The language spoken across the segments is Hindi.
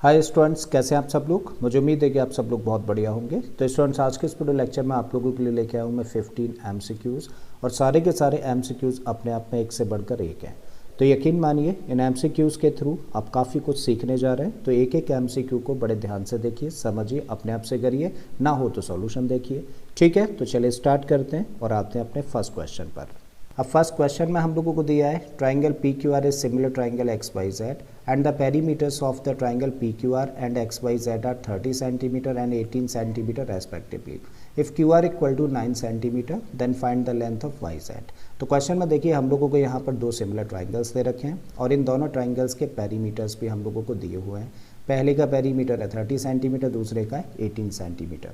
हाय स्टूडेंट्स, कैसे हैं आप सब लोग। मुझे उम्मीद है कि आप सब लोग बहुत बढ़िया होंगे। तो स्टूडेंट्स, आज के इस वीडियो लेक्चर में आप लोगों के लिए लेके आया हूँ मैं 15 एमसीक्यूज़ और सारे के सारे एमसीक्यूज़ अपने आप में एक से बढ़कर एक हैं। तो यकीन मानिए इन एमसीक्यूज़ के थ्रू आप काफ़ी कुछ सीखने जा रहे हैं। तो एक एक एमसीक्यू को बड़े ध्यान से देखिए, समझिए, अपने आप से करिए, ना हो तो सॉल्यूशन देखिए। ठीक है, तो चलिए स्टार्ट करते हैं और आते हैं अपने फर्स्ट क्वेश्चन पर। अब फर्स्ट क्वेश्चन में हम लोगों को दिया है triangle P Q R is similar triangle X Y Z and the perimeters of the triangle P Q R and X Y Z are 30 centimetre and 18 centimetre respectively. If Q R equal to 9 centimetre then find the length of Y Z. तो क्वेश्चन में देखिए हम लोगों को यहाँ पर दो सिमिलर ट्राइंगल्स दे रखे हैं और इन दोनों ट्राइंगल्स के पेरीमीटर्स भी हम लोगों को दिए हुए हैं। पहले का पेरीमीटर है 30 सेंटीमीटर, दूसरे का है 18 सेंटीमीटर।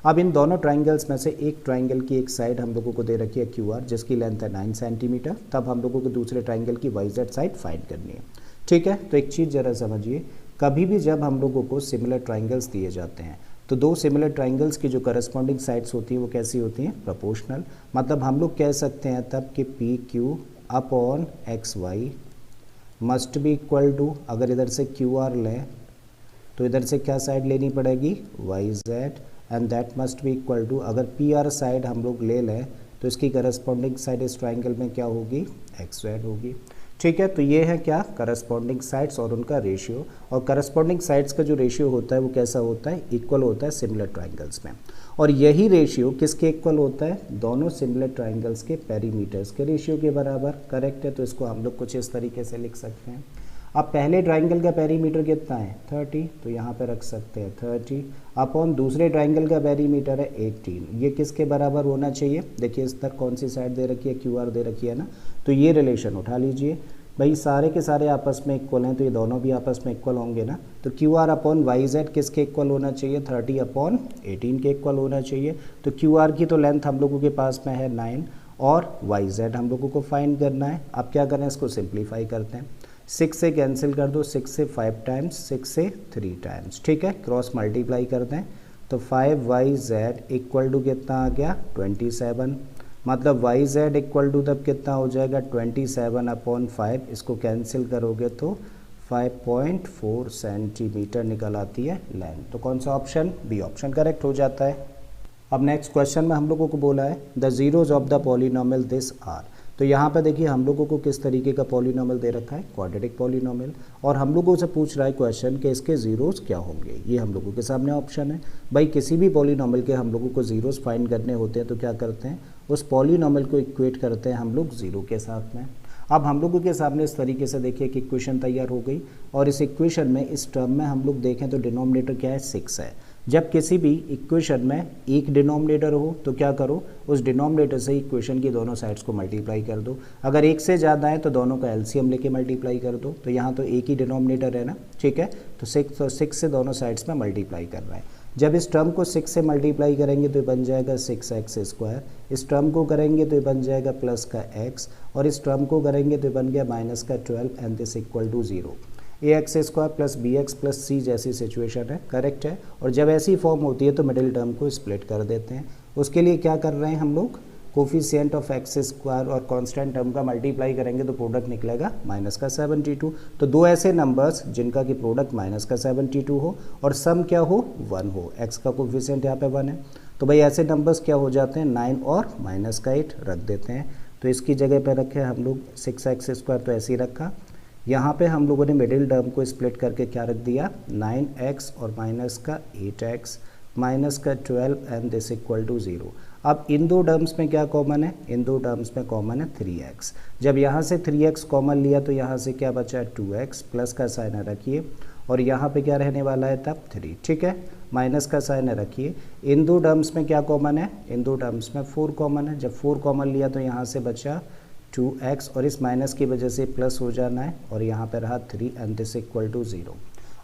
अब इन दोनों ट्राइंगल्स में से एक ट्राइंगल की एक साइड हम लोगों को दे रखी है क्यू आर जिसकी लेंथ है 9 सेंटीमीटर। तब हम लोगों को दूसरे ट्राइंगल की वाई जेड साइड फाइंड करनी है। ठीक है, तो एक चीज़ ज़रा समझिए, कभी भी जब हम लोगों को सिमिलर ट्राइंगल्स दिए जाते हैं तो दो सिमिलर ट्राइंगल्स की जो करस्पॉन्डिंग साइड्स होती हैं वो कैसी होती हैं, प्रोपोर्शनल। मतलब हम लोग कह सकते हैं तब कि P Q upon X Y must be equal to, अगर इधर से क्यू आर लें तो इधर से क्या साइड लेनी पड़ेगी, Y Z, and that must be equal to, अगर पी आर साइड हम लोग ले लें तो इसकी करस्पॉन्डिंग साइड इस ट्राइंगल में क्या होगी, एक्स जेड होगी। ठीक है, तो ये है क्या, करस्पॉन्डिंग साइड्स और उनका रेशियो। और करस्पॉन्डिंग साइड्स का जो रेशियो होता है वो कैसा होता है, इक्वल होता है सिमिलर ट्राइंगल्स में। और यही रेशियो किसके इक्वल होता है, दोनों सिमिलर ट्राइंगल्स के पेरीमीटर्स के रेशियो के बराबर। करेक्ट है, तो इसको हम लोग कुछ इस तरीके से लिख सकते हैं। अब पहले ट्राइंगल का पेरीमीटर कितना है 30, तो यहाँ पे रख सकते हैं 30 अपॉन दूसरे ट्राइंगल का पेरीमीटर है 18। ये किसके बराबर होना चाहिए, देखिए इस तक कौन सी साइड दे रखी है, क्यू आर दे रखी है ना, तो ये रिलेशन उठा लीजिए भाई, सारे के सारे आपस में इक्वल हैं तो ये दोनों भी आपस में इक्वल होंगे ना। तो Q R upon Y Z किसके इक्वल होना चाहिए, 30 अपॉन 18 के इक्वल होना चाहिए। तो क्यू आर की तो लेंथ हम लोगों के पास में है 9 और वाई जेड हम लोगों को फाइंड करना है। अब क्या करें, इसको सिंप्लीफाई करते हैं। 6 से कैंसिल कर दो, 6 से 5 टाइम्स, 6 से 3 टाइम्स। ठीक है, क्रॉस मल्टीप्लाई कर दें तो 5y जेड इक्वल टू कितना आ गया 27। मतलब y जेड इक्वल टू तब कितना हो जाएगा 27 अपॉन 5। इसको कैंसिल करोगे तो 5.4 सेंटीमीटर निकल आती है लेंथ। तो कौन सा ऑप्शन, बी ऑप्शन करेक्ट हो जाता है। अब नेक्स्ट क्वेश्चन में हम लोगों को बोला है the zeros of the polynomial this are. तो यहाँ पे देखिए हम लोगों को किस तरीके का पॉलिनोमियल दे रखा है, क्वाड्रेटिक पॉलिनोमियल, और हम लोगों से पूछ रहा है क्वेश्चन कि इसके जीरोस क्या होंगे। ये हम लोगों के सामने ऑप्शन है। भाई किसी भी पॉलिनोमियल के हम लोगों को जीरोस फाइंड करने होते हैं तो क्या करते हैं, उस पॉलिनोमियल को इक्वेट करते हैं हम लोग जीरो के साथ में। अब हम लोगों के सामने इस तरीके से देखिए कि इक्वेशन तैयार हो गई और इस इक्वेशन में इस टर्म में हम लोग देखें तो डिनोमिनेटर क्या है, 6 है। जब किसी भी इक्वेशन में एक डिनोमिनेटर हो तो क्या करो, उस डिनोमिनेटर से इक्वेशन की दोनों साइड्स को मल्टीप्लाई कर दो। अगर एक से ज़्यादा है तो दोनों का एलसीएम लेके मल्टीप्लाई कर दो। तो यहाँ तो एक ही डिनोमिनेटर है ना, ठीक है, तो 6 से दोनों साइड्स में मल्टीप्लाई कर रहा है। जब इस टर्म को 6 से मल्टीप्लाई करेंगे तो ये बन जाएगा 6x²। इस टर्म को करेंगे तो ये बन जाएगा प्लस का x, और इस टर्म को करेंगे तो ये बन गया माइनस का 12 and this equal to 0। ax² plus bx plus c जैसी सिचुएशन है, करेक्ट है। और जब ऐसी फॉर्म होती है तो मिडिल टर्म को स्प्लिट कर देते हैं। उसके लिए क्या कर रहे हैं हम लोग, कोफिशिएंट ऑफ x² और कांस्टेंट टर्म का मल्टीप्लाई करेंगे तो प्रोडक्ट निकलेगा माइनस का 72। तो दो ऐसे नंबर्स जिनका कि प्रोडक्ट माइनस का 72 हो और सम क्या हो, 1 हो। x का कोफिशिएंट यहाँ पे 1 है, तो भाई ऐसे नंबर्स क्या हो जाते हैं, 9 और माइनस का 8 रख देते हैं। तो इसकी जगह पे रखे हम लोग 6x², तो ऐसे ही रखा। यहाँ पे हम लोगों ने मिडिल टर्म को स्प्लिट करके क्या रख दिया, 9x और माइनस का 8x माइनस का 12 एंड दिस इक्वल टू 0। अब इन दो टर्म्स में क्या कॉमन है, इन दो टर्म्स में कॉमन है 3x। जब यहाँ से 3x कॉमन लिया तो यहाँ से क्या बचा है 2x, प्लस का साइन रखिए, और यहाँ पे क्या रहने वाला है तब 3, ठीक है, माइनस का साइन रखिए। इन दो टर्म्स में क्या कॉमन है, इन दो टर्म्स में 4 कॉमन है। जब 4 कॉमन लिया तो यहाँ से बचा 2x और इस माइनस की वजह से प्लस हो जाना है, और यहाँ पे रहा 3 एंड दिस इक्वल टू 0।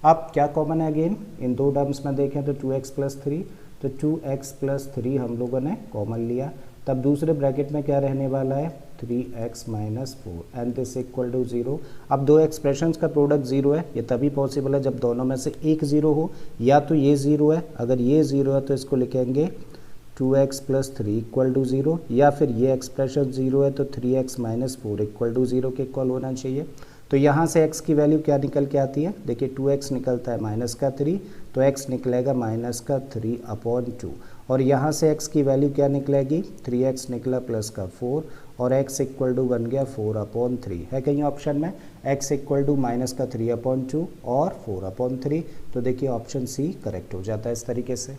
अब क्या कॉमन है अगेन, इन दो टर्म्स में देखें तो 2x प्लस 3, तो 2x प्लस 3 हम लोगों ने कॉमन लिया। तब दूसरे ब्रैकेट में क्या रहने वाला है, 3x minus 4 and this equal to 0। अब दो एक्सप्रेशंस का प्रोडक्ट 0 है, ये तभी पॉसिबल है जब दोनों में से एक 0 हो, या तो ये 0 है, अगर ये 0 है तो इसको लिखेंगे 2x प्लस 3 इक्वल टू 0, या फिर ये एक्सप्रेशन 0 है तो 3x माइनस 4 इक्वल टू 0 के इक्वल होना चाहिए। तो यहाँ से x की वैल्यू क्या निकल के आती है, देखिए 2x निकलता है -3, तो x निकलेगा -3/2 और यहाँ से x की वैल्यू क्या निकलेगी, 3x निकला +4 और x इक्वल टू बन गया 4/3 है कहीं ऑप्शन में, x इक्वल टू -3/2 और 4/3, तो देखिए ऑप्शन सी करेक्ट हो जाता है इस तरीके से।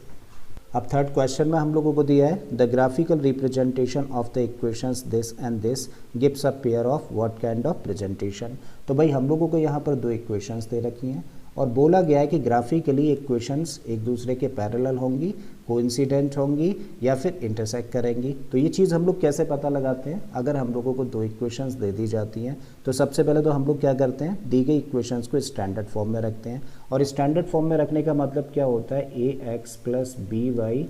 अब थर्ड क्वेश्चन में हम लोगों को दिया है the graphical representation of the equations this and this gives a pair of what kind of presentation. तो भाई हम लोगों को यहाँ पर दो इक्वेशंस दे रखी हैं और बोला गया है कि ग्राफिकली इक्वेशंस एक दूसरे के पैरेलल होंगी, कोइंसिडेंट होंगी या फिर इंटरसेक्ट करेंगी। तो ये चीज़ हम लोग कैसे पता लगाते हैं, अगर हम लोगों को दो इक्वेशंस दे दी जाती हैं तो सबसे पहले तो हम लोग क्या करते हैं, दी गई इक्वेशंस को स्टैंडर्ड फॉर्म में रखते हैं। और स्टैंडर्ड फॉर्म में रखने का मतलब क्या होता है, ax + by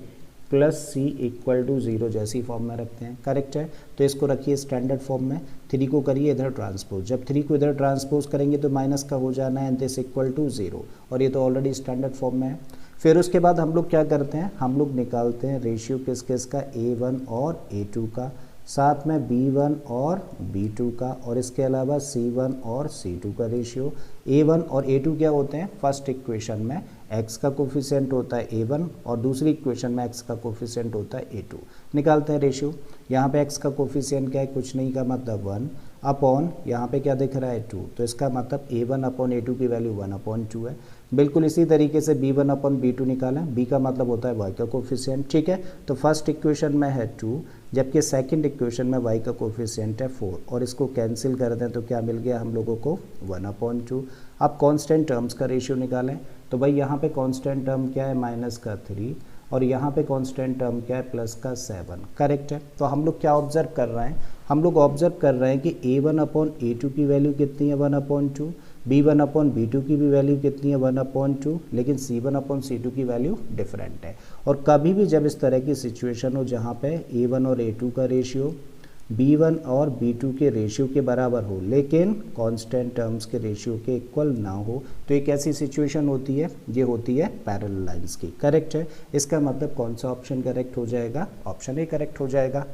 + c equal to 0 जैसी फॉर्म में रखते हैं, करेक्ट है। तो इसको रखिए स्टैंडर्ड फॉर्म में, 3 को करिए इधर ट्रांसपोज, जब 3 को इधर ट्रांसपोज करेंगे तो माइनस का हो जाना है दिस इक्वल टू 0 और ये तो ऑलरेडी स्टैंडर्ड फॉर्म में है। फिर उसके बाद हम लोग क्या करते हैं, हम लोग निकालते हैं रेशियो किस किस का, a1 और a2 का, साथ में b1 और b2 का, और इसके अलावा c1 और c2 का रेशियो। a1 और a2 क्या होते हैं, फर्स्ट इक्वेशन में x का कोफिशिएंट होता है a1 और दूसरी इक्वेशन में x का कोफिशिएंट होता है a2। निकालते हैं रेशियो, यहाँ पे x का कोफिशिएंट क्या है, कुछ नहीं का मतलब 1 अपॉन यहाँ पे क्या दिख रहा है 2, तो इसका मतलब a1 अपॉन a2 की वैल्यू 1/2 है। बिल्कुल इसी तरीके से b1 अपॉन b2 निकालें, b का मतलब होता है y का कोफिशिएंट, ठीक है। तो फर्स्ट इक्वेशन में है 2 जबकि सेकंड इक्वेशन में y का कोफिशिएंट है 4 और इसको कैंसिल कर दें तो क्या मिल गया हम लोगों को 1/2। अब कांस्टेंट टर्म्स का रेशियो निकालें, तो भाई यहाँ पे कांस्टेंट टर्म क्या है -3 और यहाँ पे कांस्टेंट टर्म क्या है +7, करेक्ट है। तो हम लोग क्या ऑब्जर्व कर रहे हैं, हम लोग ऑब्जर्व कर रहे हैं कि a1 अपॉन a2 की वैल्यू कितनी है 1/2, b1 अपॉन b2 की भी वैल्यू कितनी है 1/2, लेकिन c1 अपॉन c2 की वैल्यू डिफरेंट है। और कभी भी जब इस तरह की सिचुएशन हो जहाँ पे a1 और a2 का रेशियो b1 और b2 के रेशियो के बराबर हो लेकिन कांस्टेंट टर्म्स के रेशियो के इक्वल ना हो, तो एक ऐसी सिचुएशन होती है, ये होती है पैरेलल लाइंस की, करेक्ट है। इसका मतलब कौन सा ऑप्शन करेक्ट हो जाएगा, ऑप्शन ए करेक्ट हो जाएगा।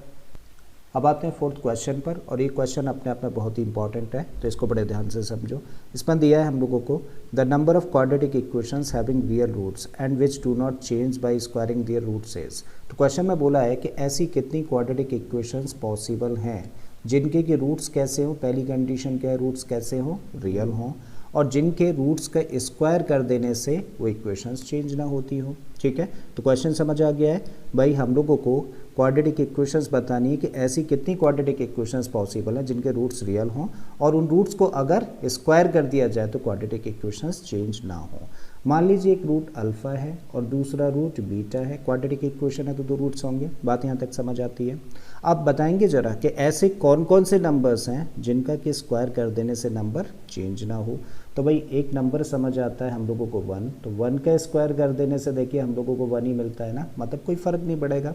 अब आते हैं फोर्थ क्वेश्चन पर और ये क्वेश्चन अपने आप में बहुत ही इंपॉर्टेंट है, तो इसको बड़े ध्यान से समझो। इसमें दिया है हम लोगों को the number of quadratic equations having real roots and which do not change by squaring their roots is. तो क्वेश्चन में बोला है कि ऐसी कितनी क्वाड्रेटिक इक्वेशंस पॉसिबल हैं जिनके के रूट्स कैसे हो, पहली कंडीशन क्या है, रूट्स कैसे हो, रियल हों, और जिनके रूट्स का स्क्वायर कर देने से वो इक्वेशंस चेंज ना होती हो, ठीक है। तो क्वेश्चन समझ आ गया है भाई, हम लोगों को क्वाड्रेटिक इक्वेशंस बतानी है कि ऐसी कितनी क्वाड्रेटिक इक्वेशंस पॉसिबल हैं जिनके रूट्स रियल हों और उन रूट्स को अगर स्क्वायर कर दिया जाए तो क्वाड्रेटिक इक्वेशंस चेंज ना हो। मान लीजिए एक रूट अल्फ़ा है और दूसरा रूट बीटा है, क्वाड्रेटिक इक्वेशन है तो दो रूट्स होंगे, बात यहाँ तक समझ आती है। अब बताएंगे जरा कि ऐसे कौन कौन से नंबर्स हैं जिनका कि स्क्वायर कर देने से नंबर चेंज ना हो। तो भाई एक नंबर समझ आता है हम लोगों को 1, तो 1 का स्क्वायर कर देने से देखिए हम लोगों को 1 ही मिलता है ना, मतलब कोई फ़र्क नहीं पड़ेगा।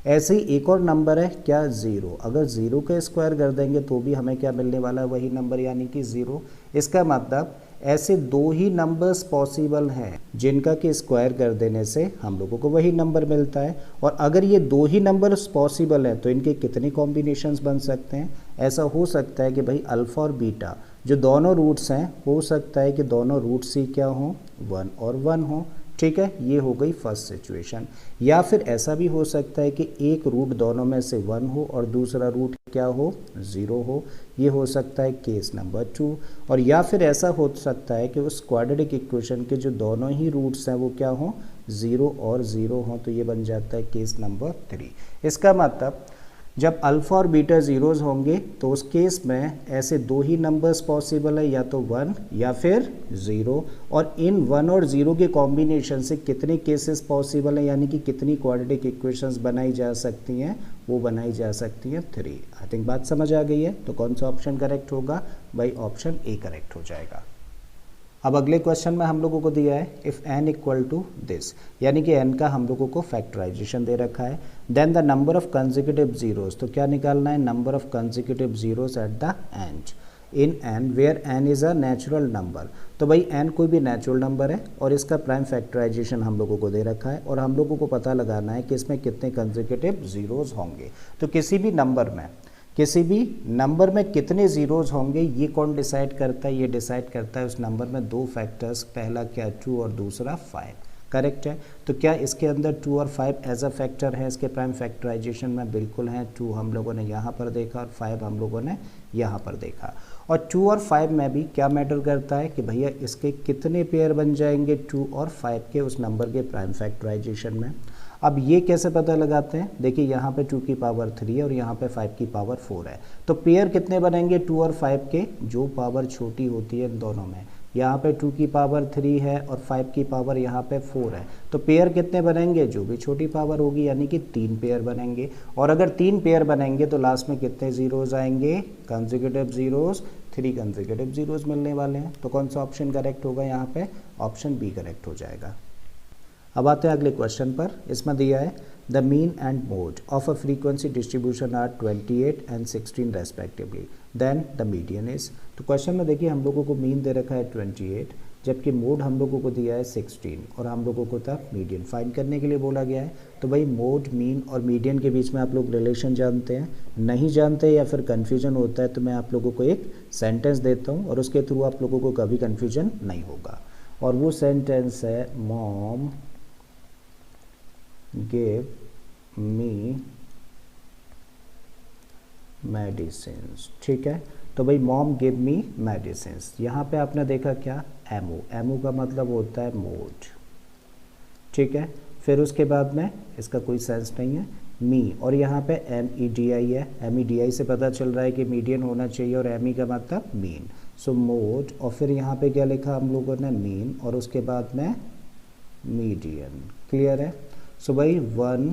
ऐसे ही एक और नंबर है क्या 0, अगर 0 का स्क्वायर कर देंगे तो भी हमें क्या मिलने वाला है, वही नंबर यानी कि 0। इसका मतलब ऐसे दो ही नंबर्स पॉसिबल हैं जिनका कि स्क्वायर कर देने से हम लोगों को वही नंबर मिलता है। और अगर ये दो ही नंबर्स पॉसिबल हैं तो इनके कितने कॉम्बिनेशंस बन सकते हैं, ऐसा हो सकता है कि भाई अल्फ़ा और बीटा जो दोनों रूट्स हैं, हो सकता है कि दोनों रूट्स ही क्या हों, 1 और 1 हों, ठीक है। ये हो गई फर्स्ट सिचुएशन। या फिर ऐसा भी हो सकता है कि एक रूट दोनों में से 1 हो और दूसरा रूट क्या हो, 0 हो, ये हो सकता है केस नंबर 2। और या फिर ऐसा हो सकता है कि उस क्वाड्रेटिक इक्वेशन के जो दोनों ही रूट्स हैं वो क्या हों, 0 और 0 हों, तो ये बन जाता है केस नंबर 3। इसका मतलब जब अल्फ़ा और बीटा ज़ीरोज़ होंगे तो उस केस में ऐसे दो ही नंबर्स पॉसिबल है, या तो 1 या फिर 0, और इन 1 और 0 के कॉम्बिनेशन से कितने केसेस पॉसिबल हैं, यानी कि कितनी क्वाड्रेटिक इक्वेशंस बनाई जा सकती हैं, वो बनाई जा सकती हैं 3। आई थिंक बात समझ आ गई है। तो कौन सा ऑप्शन करेक्ट होगा, भाई ऑप्शन ए करेक्ट हो जाएगा। अब अगले क्वेश्चन में हम लोगों को दिया है if n equal to this, यानी कि n का हम लोगों को फैक्टराइजेशन दे रखा है, then the number of consecutive zeros, तो क्या निकालना है, number of consecutive zeros at the end in n where n is a natural number. तो भाई n कोई भी नेचुरल नंबर है और इसका प्राइम फैक्टराइजेशन हम लोगों को दे रखा है और हम लोगों को पता लगाना है कि इसमें कितने कंसेक्यूटिव जीरोस होंगे। तो किसी भी नंबर में किसी भी नंबर में कितने ज़ीरोज़ होंगे ये कौन डिसाइड करता है, ये डिसाइड करता है उस नंबर में दो फैक्टर्स, पहला क्या 2 और दूसरा 5, करेक्ट है। तो क्या इसके अंदर 2 और 5 एज अ फैक्टर है इसके प्राइम फैक्टराइजेशन में, बिल्कुल हैं। 2 हम लोगों ने यहाँ पर देखा और 5 हम लोगों ने यहाँ पर देखा। और 2 और 5 में भी क्या मैटर करता है कि भैया इसके कितने पेयर बन जाएंगे 2 और 5 के उस नंबर के प्राइम फैक्टराइजेशन में। अब ये कैसे पता लगाते हैं, देखिए यहाँ पे 2 की पावर 3 है और यहाँ पे 5 की पावर 4 है, तो पेयर कितने बनेंगे 2 और 5 के, जो पावर छोटी होती है इन दोनों में। यहाँ पे 2 की पावर 3 है और 5 की पावर यहाँ पे 4 है, तो पेयर कितने बनेंगे, जो भी छोटी पावर होगी, यानी कि 3 पेयर बनेंगे। और अगर 3 पेयर बनेंगे तो लास्ट में कितने ज़ीरोज़ आएंगे, कंसेक्यूटिव ज़ीरोज़, 3 कंसेक्यूटिव ज़ीरोज़ मिलने वाले हैं। तो कौन सा ऑप्शन करेक्ट होगा यहाँ पे, ऑप्शन बी करेक्ट हो जाएगा। अब आते हैं अगले क्वेश्चन पर। इसमें दिया है the mean and mode of a frequency distribution are 28 and 16 respectively, then the median is. तो क्वेश्चन में देखिए हम लोगों को मीन दे रखा है 28, जबकि मोड हम लोगों को दिया है 16 और हम लोगों को तब मीडियन फाइंड करने के लिए बोला गया है। तो भाई मोड, मीन और मीडियन के बीच में आप लोग रिलेशन जानते हैं, नहीं जानते या फिर कन्फ्यूजन होता है तो मैं आप लोगों को एक सेंटेंस देता हूँ और उसके थ्रू आप लोगों को कभी कन्फ्यूजन नहीं होगा। और वो सेंटेंस है मॉम give me medicines, ठीक है। तो भाई मॉम गिव मी मेडिसिन्स, यहाँ पे आपने देखा क्या, एमओ, एमओ का मतलब होता है मोड, ठीक है। फिर उसके बाद में इसका कोई सेंस नहीं है, मी, और यहाँ पे MEDI है, MEDI से पता चल रहा है कि मीडियन होना चाहिए और ME का मतलब मीन, सो मोड, और फिर यहाँ पे क्या लिखा हम लोगों ने, मीन, और उसके बाद में मीडियन, क्लियर है। सो भाई 1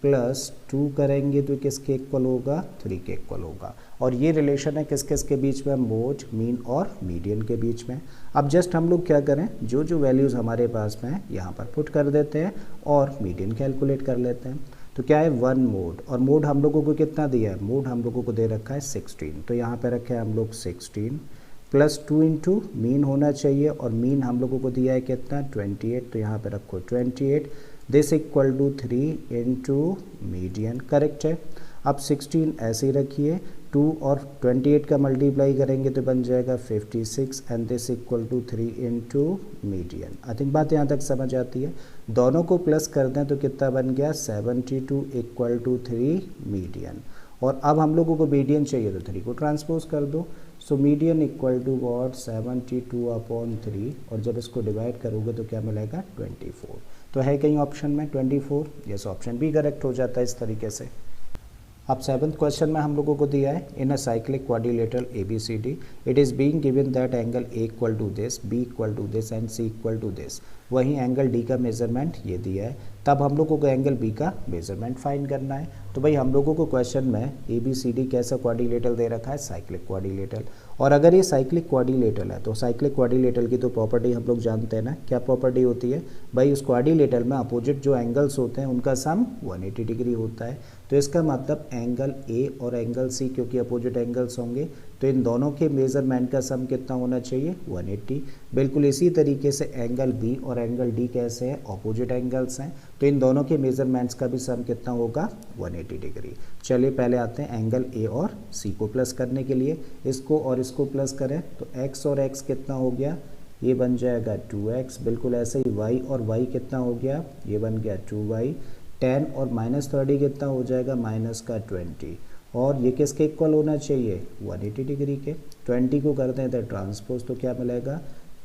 + 2 करेंगे तो किसके इक्वल होगा, 3 के इक्वल होगा। और ये रिलेशन है किस किस के बीच में, मोड, मीन और मीडियन के बीच में। अब जस्ट हम लोग क्या करें, जो जो वैल्यूज़ हमारे पास में यहाँ पर पुट कर देते हैं और मीडियन कैलकुलेट कर लेते हैं। तो क्या है 1 मोड, और मोड हम लोगों को कितना दिया है, मोड हम लोगों को दे रखा है 16, तो यहाँ पे रखे हैं हम लोग 16 + 2 इंटू मीन होना चाहिए, और मीन हम लोगों को दिया है कितना 28, तो यहाँ पे रखो 28, this equal to 3 into median, correct है। अब 16 ऐसे ही रखिए, 2 और 28 का मल्टीप्लाई करेंगे तो बन जाएगा 56, and this equal to 3 into median. I think बात यहाँ तक समझ आती है। दोनों को प्लस कर दें तो कितना बन गया 72 इक्वल टू 3 मीडियन, और अब हम लोगों को मीडियन चाहिए तो 3 को ट्रांसपोज कर दो। So median equal to what 72/3, और जब इसको डिवाइड करोगे तो क्या मिलेगा 24। तो है कहीं ऑप्शन में 24, यस, ऑप्शन बी करेक्ट हो जाता है इस तरीके से। अब 7th क्वेश्चन में हम लोगों को दिया है in a cyclic quadrilateral ABCD it is being given that angle A equal to this, B equal to this and C equal to this. वहीं एंगल D का मेजरमेंट ये दिया है, तब हम लोगों को एंगल B का मेजरमेंट फाइंड करना है। तो भाई हम लोगों को क्वेश्चन में ABCD कैसा क्वाड्रिलेटरल दे रखा है, साइक्लिक क्वाड्रिलेटरल। और अगर ये साइक्लिक क्वाड्रिलेटरल है तो साइक्लिक क्वाड्रिलेटरल की तो प्रॉपर्टी हम लोग जानते हैं ना, क्या प्रॉपर्टी होती है भाई, उस क्वाड्रिलेटरल में अपोजिट जो एंगल्स होते हैं उनका सम 180 डिग्री होता है। तो इसका मतलब एंगल A और एंगल C क्योंकि अपोजिट एंगल्स होंगे तो इन दोनों के मेजरमेंट का सम कितना होना चाहिए 180। बिल्कुल इसी तरीके से एंगल B और एंगल D कैसे हैं, अपोजिट एंगल्स हैं, तो इन दोनों के मेजरमेंट्स का भी सम कितना होगा 180 डिग्री। चलिए पहले आते हैं एंगल A और C को प्लस करने के लिए, इसको और इसको प्लस करें तो x और x कितना हो गया, ये बन जाएगा 2x। बिल्कुल ऐसे ही y और y कितना हो गया, ये बन गया 2y। 10 और -30 कितना हो जाएगा -20, और ये किसके इक्वल होना चाहिए 180 डिग्री के। 20 को करते हैं तो ट्रांसपोज, तो क्या मिलेगा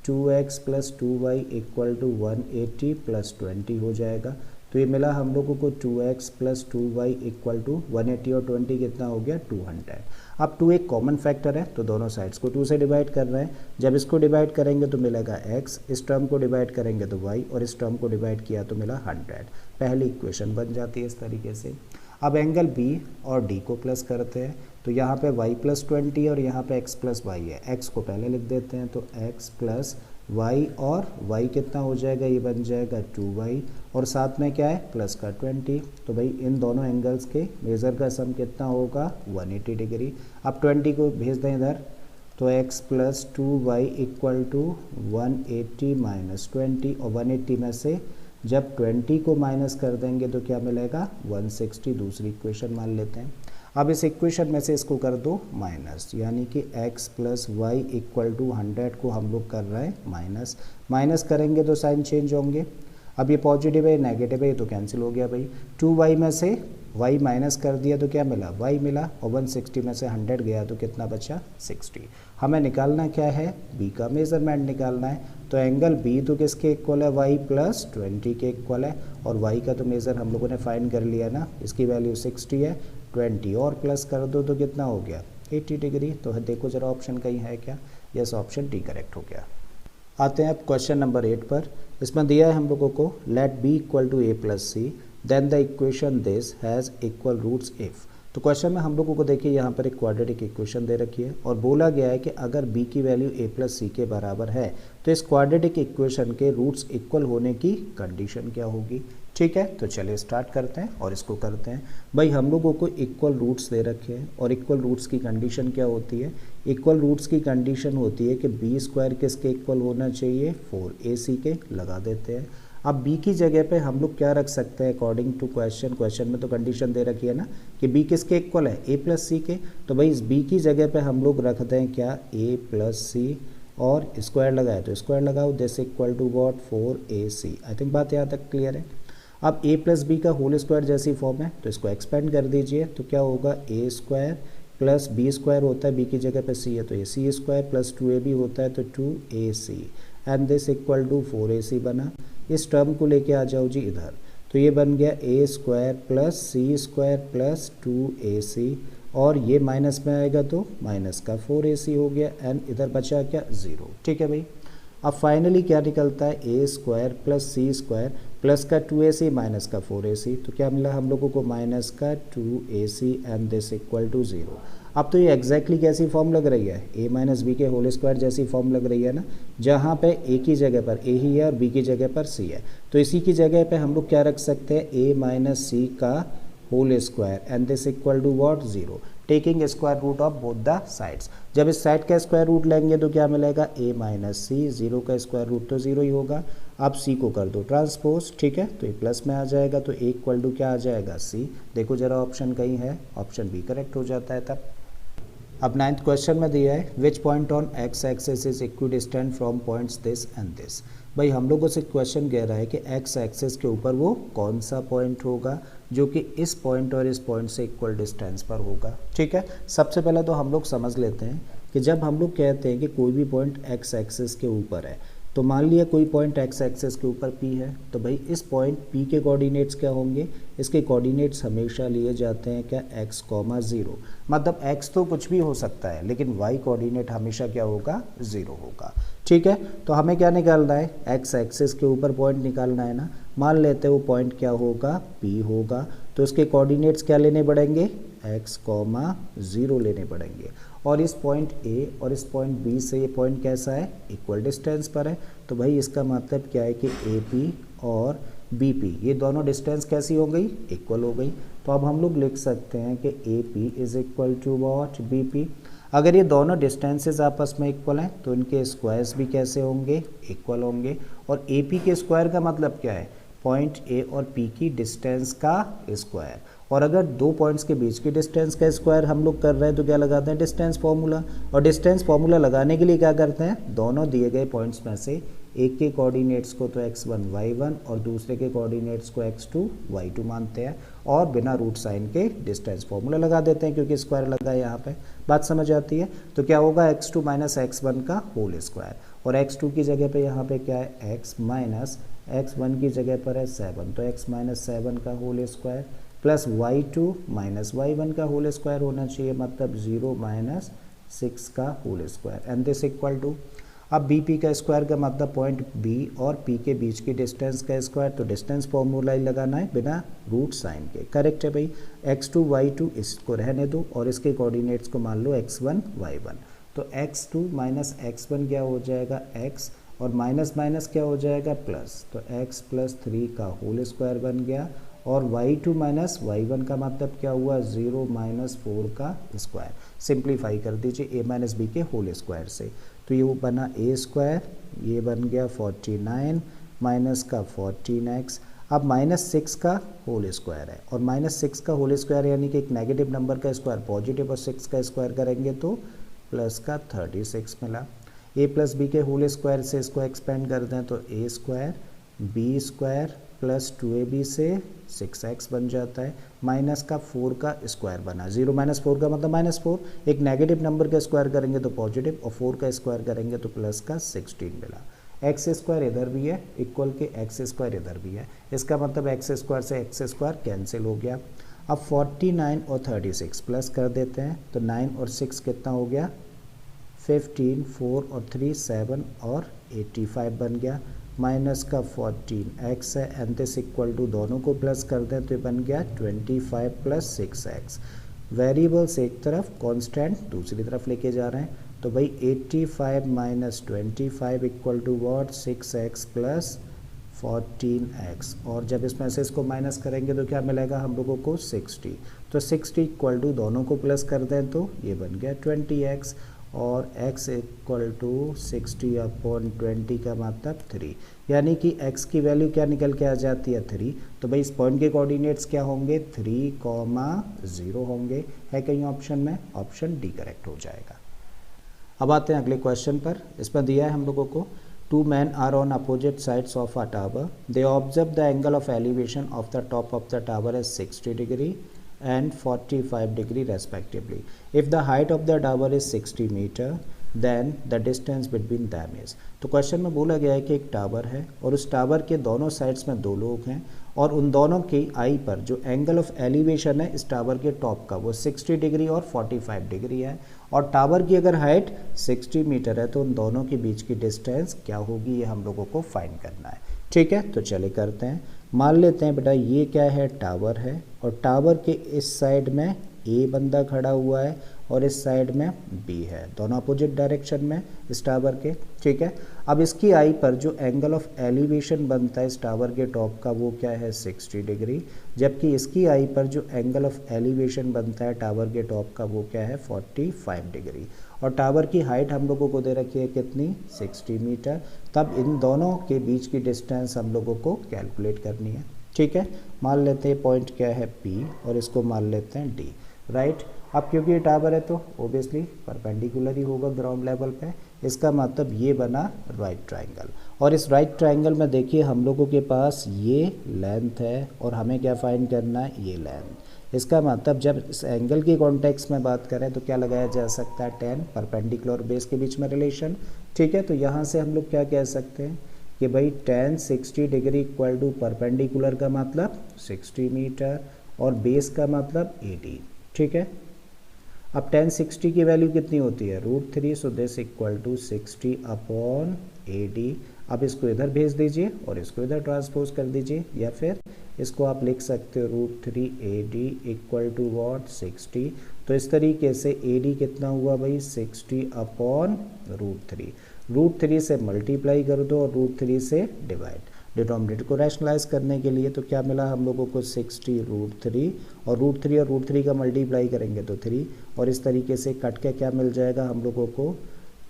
2x + 2y इक्वल टू 180 + 20 हो जाएगा। तो ये मिला हम लोगों को 2x + 2y इक्वल टू 180 और 20 कितना हो गया 200। अब 2 एक कॉमन फैक्टर है तो दोनों साइड्स को 2 से डिवाइड कर रहे हैं। जब इसको डिवाइड करेंगे तो मिलेगा x, इस टर्म को डिवाइड करेंगे तो y, और इस टर्म को डिवाइड किया तो मिला 100। पहली इक्वेशन बन जाती है इस तरीके से। अब एंगल B और D को प्लस करते हैं तो यहाँ पे y + 20 और यहाँ पे x + y है। x को पहले लिख देते हैं तो x + y, और y कितना हो जाएगा, ये बन जाएगा 2y, और साथ में क्या है प्लस का 20। तो भाई इन दोनों एंगल्स के मेज़र का सम कितना होगा 180 डिग्री। अब 20 को भेज दें इधर तो x + 2y इक्वल टू 180 - 20, और 180 में से जब 20 को माइनस कर देंगे तो क्या मिलेगा 160, दूसरी इक्वेशन मान लेते हैं। अब इस इक्वेशन में से इसको कर दो माइनस, यानी कि x plus y equal to 100 को हम लोग कर रहे हैं माइनस, माइनस करेंगे तो साइन चेंज होंगे। अब ये पॉजिटिव है नेगेटिव है, ये तो कैंसिल हो गया भाई। 2y में से y माइनस कर दिया तो क्या मिला, y मिला, और 160 में से 100 गया तो कितना बचा, 60। हमें निकालना क्या है, b का मेज़रमेंट निकालना है। तो एंगल b तो किसके इक्वल है, y प्लस 20 के इक्वल है, और y का तो मेज़र हम लोगों ने फाइंड कर लिया ना, इसकी वैल्यू 60 है, 20 और प्लस कर दो तो कितना हो गया, 80 डिग्री। तो देखो जरा ऑप्शन कहीं है क्या, यस ऑप्शन डी करेक्ट हो गया। आते हैं अब क्वेश्चन नंबर 8 पर। इसमें दिया है हम लोगों को let b equal to a plus c then the equation this has equal roots if. तो क्वेश्चन में हम लोगों को देखिए यहाँ पर एक क्वाड्रेटिक इक्वेशन दे रखी है और बोला गया है कि अगर b की वैल्यू a प्लस सी के बराबर है तो इस क्वाड्रेटिक इक्वेशन के रूट्स इक्वल होने की कंडीशन क्या होगी। ठीक है, तो चलिए स्टार्ट करते हैं और इसको करते हैं। भाई हम लोगों को इक्वल रूट्स दे रखे हैं और इक्वल रूट्स की कंडीशन क्या होती है, इक्वल रूट्स की कंडीशन होती है कि बी स्क्वायर किसके इक्वल होना चाहिए, 4ac के। लगा देते हैं। अब b की जगह पे हम लोग क्या रख सकते हैं अकॉर्डिंग टू क्वेश्चन में तो कंडीशन दे रखी है ना कि b किसके इक्वल है, a प्लस सी के। तो भाई इस b की जगह पे हम लोग रख दें क्या, a प्लस सी और स्क्वायर लगाए तो स्क्वायर लगाओ, this equal to what, 4ac। I think बात यहाँ तक क्लियर है। अब a प्लस बी का होल स्क्वायर जैसी फॉर्म है तो इसको एक्सपेंड कर दीजिए तो क्या होगा, a square plus b square होता है, b की जगह पे c है तो ये c स्क्वायर प्लस 2ab होता है तो 2ac and this equal to 4ac बना। इस टर्म को लेके आ जाओ जी इधर, तो ये बन गया a square plus c square plus 2ac और ये माइनस में आएगा तो माइनस का 4ac हो गया एंड इधर बचा क्या, 0। ठीक है भाई। अब फाइनली क्या निकलता है, a square plus c square plus का 2ac माइनस का 4ac, तो क्या मिला हम लोगों को, माइनस का 2ac and this equal to 0। अब तो ये एग्जैक्टली कैसी फॉर्म लग रही है, a माइनस बी के होल स्क्वायर जैसी फॉर्म लग रही है ना, जहाँ पे a की जगह पर a ही है और b की जगह पर c है। तो इसी की जगह पे हम लोग क्या रख सकते हैं, a माइनस सी का whole square and this equal to what, 0, taking square root of both the sides. जब इस साइड का स्क्वायर रूट लेंगे तो क्या मिलेगा, a माइनस सी, 0 का स्क्वायर रूट तो 0 ही होगा। अब c को कर दो ट्रांसपोज, ठीक है, तो ये प्लस में आ जाएगा तो a इक्वल टू क्या आ जाएगा, c। देखो जरा ऑप्शन कहीं है, ऑप्शन बी करेक्ट हो जाता है तब। अब 9th क्वेश्चन में दिया है which point on x axis is equidistant from points this and this. भाई हम लोगों से क्वेश्चन कह रहा है कि x एक्सिस के ऊपर वो कौन सा पॉइंट होगा जो कि इस पॉइंट और इस पॉइंट से इक्वल डिस्टेंस पर होगा। ठीक है, सबसे पहले तो हम लोग समझ लेते हैं कि जब हम लोग कहते हैं कि कोई भी पॉइंट x एक्सिस के ऊपर है, तो मान लिया कोई पॉइंट x एक्सिस के ऊपर p है, तो भाई इस पॉइंट p के कोऑर्डिनेट्स क्या होंगे, इसके कोऑर्डिनेट्स हमेशा लिए जाते हैं क्या, x, 0। मतलब x तो कुछ भी हो सकता है लेकिन y कोऑर्डिनेट हमेशा क्या होगा, 0 होगा। ठीक है, तो हमें क्या निकालना है, x एक्सिस के ऊपर पॉइंट निकालना है ना। मान लेते हैं वो पॉइंट क्या होगा, p होगा, तो इसके कोऑर्डिनेट्स क्या लेने पड़ेंगे, x, 0 लेने पड़ेंगे। और इस पॉइंट A और इस पॉइंट B से ये पॉइंट कैसा है, इक्वल डिस्टेंस पर है। तो भाई इसका मतलब क्या है कि AP और BP ये दोनों डिस्टेंस कैसी हो गई, इक्वल हो गई। तो अब हम लोग लिख सकते हैं कि AP is equal to what, BP। अगर ये दोनों डिस्टेंसेस आपस में इक्वल हैं तो इनके स्क्वायर्स भी कैसे होंगे, इक्वल होंगे। और AP के स्क्वायर का मतलब क्या है, पॉइंट A और P की डिस्टेंस का स्क्वायर। और अगर दो पॉइंट्स के बीच की डिस्टेंस का स्क्वायर हम लोग कर रहे हैं तो क्या लगाते हैं, डिस्टेंस फार्मूला। और डिस्टेंस फार्मूला लगाने के लिए क्या करते हैं, दोनों दिए गए पॉइंट्स में से एक के कोऑर्डिनेट्स को तो x1 y1 और दूसरे के कोऑर्डिनेट्स को x2 y2 मानते हैं और बिना रूट साइन के डिस्टेंस फार्मूला लगा देते हैं क्योंकि स्क्वायर लगा है यहाँ पे। बात समझ आती है। तो क्या होगा, x2 माइनस x1 का होल स्क्वायर, और x2 की जगह पे यहाँ पे क्या है, x माइनस x1 की जगह पर है 7, तो x माइनस 7 का whole square plus y2 minus y1 का होल स्क्वायर होना चाहिए, मतलब 0 माइनस 6 का whole square and this equal to. अब BP का स्क्वायर का मतलब पॉइंट B और P के बीच की डिस्टेंस का स्क्वायर, तो डिस्टेंस फॉर्मूला ही लगाना है बिना रूट साइन के। करेक्ट है भाई। x2 y2 इसको रहने दो और इसके कोऑर्डिनेट्स को मान लो x1 y1, तो x2 माइनस x1 क्या हो जाएगा, x, और माइनस माइनस क्या हो जाएगा, प्लस, तो x प्लस 3 का होल स्क्वायर बन गया। और y2 माइनस y1 का मतलब क्या हुआ, 0 माइनस 4 का स्क्वायर। सिंप्लीफाई कर दीजिए a माइनस बी के होल स्क्वायर से, तो ये बना a स्क्वायर, ये बन गया 49 माइनस का 14x। अब -6 का होल स्क्वायर है, और -6 का होल स्क्वायर यानी कि एक नेगेटिव नंबर का स्क्वायर पॉजिटिव, और 6 का स्क्वायर करेंगे तो प्लस का 36 मिला। a प्लस बी के होल स्क्वायर से इसको एक्सपेंड कर दें तो a square b square plus 2ab से 6x बन जाता है, माइनस का 4 का स्क्वायर बना। 0 - 4 का मतलब -4, एक नेगेटिव नंबर का स्क्वायर करेंगे तो पॉजिटिव, और 4 का स्क्वायर करेंगे तो प्लस का 16 मिला। एक्स स्क्वायर इधर भी है इक्वल के एक्स स्क्वायर इधर भी है, इसका मतलब एक्स स्क्वायर से एक्स स्क्वायर कैंसिल हो गया। अब 49 और 36 प्लस कर देते हैं तो 9 और 6 कितना हो गया 15, 4 और 3 7 और 85 बन गया। माइनस का 14x है, एंड दिस इक्वल टू दोनों को प्लस कर दें तो ये बन गया 25 प्लस 6x। वेरिएबल्स एक तरफ, कांस्टेंट दूसरी तरफ लेके जा रहे हैं, तो भाई 85 minus 25 equal to what 6x plus 14x, और जब इसमें से इसको माइनस करेंगे तो क्या मिलेगा हम लोगों को 60, तो 60 इक्वल टू दोनों को प्लस कर दें तो ये बन गया 20x, और x इक्वल टू 60/20 का मतलब 3, यानी कि x की वैल्यू क्या निकल के आ जाती है 3। तो भाई इस पॉइंट के कोऑर्डिनेट्स क्या होंगे 3,0 होंगे। है कहीं ऑप्शन में, ऑप्शन डी करेक्ट हो जाएगा। अब आते हैं अगले क्वेश्चन पर। इसमें दिया है हम लोगों को 2 men are on opposite sides of a tower. They observe the angle of elevation of the top of the tower as 60 degree and 45 degree respectively. If the height of the tower is 60 meter, then the distance between them is. तो क्वेश्चन में बोला गया है कि एक टावर है और उस टावर के दोनों साइड्स में 2 लोग हैं, और उन दोनों की आई पर जो एंगल ऑफ एलिवेशन है इस टावर के टॉप का वो 60 डिग्री और 45 डिग्री है, और टावर की अगर हाइट 60 मीटर है तो उन दोनों के बीच की डिस्टेंस क्या होगी ये हम लोगों को फाइंड करना है। ठीक है, तो चले करते हैं। मान लेते हैं बेटा ये क्या है टावर है, और टावर के इस साइड में ए बंदा खड़ा हुआ है और इस साइड में बी है, दोनों अपोजिट डायरेक्शन में इस टावर के। ठीक है, अब इसकी आई पर जो एंगल ऑफ एलिवेशन बनता है इस टावर के टॉप का वो क्या है 60 डिग्री, जबकि इसकी आई पर जो एंगल ऑफ एलिवेशन बनता है टावर के टॉप का वो क्या है 45 डिग्री, और टावर की हाइट हम लोगों को दे रखी है कितनी 60 मीटर। तब इन दोनों के बीच की डिस्टेंस हम लोगों को कैलकुलेट करनी है। ठीक है, मान लेते हैं पॉइंट क्या है P और इसको मान लेते हैं D, राइट। अब क्योंकि ये टावर है तो ओबियसली परपेंडिकुलर ही होगा ग्राउंड लेवल पे, इसका मतलब ये बना राइट ट्रायंगल, और इस राइट ट्रायंगल में देखिए हम लोगों के पास ये लेंथ है और हमें क्या फाइंड करना है ये लेंथ। इसका मतलब जब इस एंगल की कॉन्टेक्स्ट में बात करें तो क्या लगाया जा सकता है tan, परपेंडिकुलर और बेस के बीच में रिलेशन। ठीक है, तो यहाँ से हम लोग क्या कह सकते हैं कि भाई tan 60 degree equal to perpendicular का मतलब 60 मीटर और बेस का मतलब 80। ठीक है, अब tan 60 की वैल्यू कितनी होती है √3, सो दिस इक्वल टू 60/80। अब इसको इधर भेज दीजिए और इसको इधर ट्रांसपोज कर दीजिए, या फिर इसको आप लिख सकते हो √3AD इक्वल टू व्हाट 60। तो इस तरीके से AD कितना हुआ भाई 60/√3। √3 से मल्टीप्लाई कर दो और √3 से डिवाइड, डिनोमिनेटर को रैशनलाइज करने के लिए। तो क्या मिला हम लोगों को 60√3, और √3 का मल्टीप्लाई करेंगे तो 3, और इस तरीके से कट के क्या मिल जाएगा हम लोगों को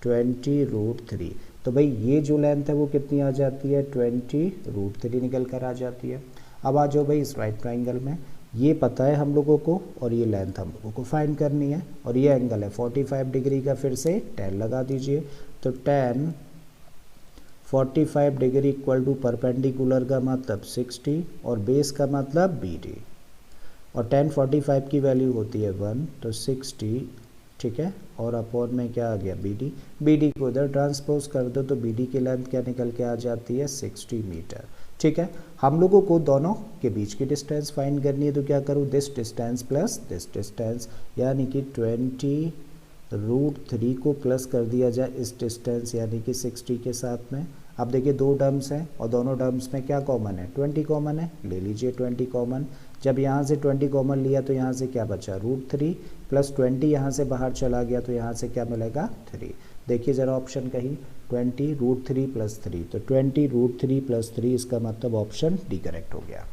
20√3। तो भाई ये जो लेंथ है वो कितनी आ जाती है 20√3 निकल कर आ जाती है। अब आ जाओ भाई इस राइट ट्राइंगल में, ये पता है हम लोगों को और ये लेंथ हम लोगों को फाइंड करनी है, और ये एंगल है 45 डिग्री का, फिर से tan लगा दीजिए। तो tan 45 degree equal to perpendicular का मतलब 60 और बेस का मतलब BD, और tan 45 की वैल्यू होती है 1, तो 60। ठीक है, और अपॉन में क्या आ गया BD को इधर ट्रांसपोज कर दो तो BD की लेंथ क्या निकल के आ जाती है 60 मीटर। ठीक है, हम लोगों को दोनों के बीच की डिस्टेंस फाइंड करनी है, तो क्या करूँ this distance plus this distance, यानी कि 20√3 को प्लस कर दिया जाए इस डिस्टेंस यानी कि 60 के साथ में। अब देखिए दो टर्म्स हैं और दोनों टर्म्स में क्या कॉमन है 20 कॉमन है, ले लीजिए 20 कॉमन। जब यहाँ से 20 कॉमन लिया तो यहाँ से क्या बचा √3 प्लस 20 यहाँ से बाहर चला गया तो यहाँ से क्या मिलेगा 3। देखिए ज़रा ऑप्शन कहीं 20√3 प्लस 3, तो 20√3 प्लस 3, इसका मतलब ऑप्शन डी करेक्ट हो गया।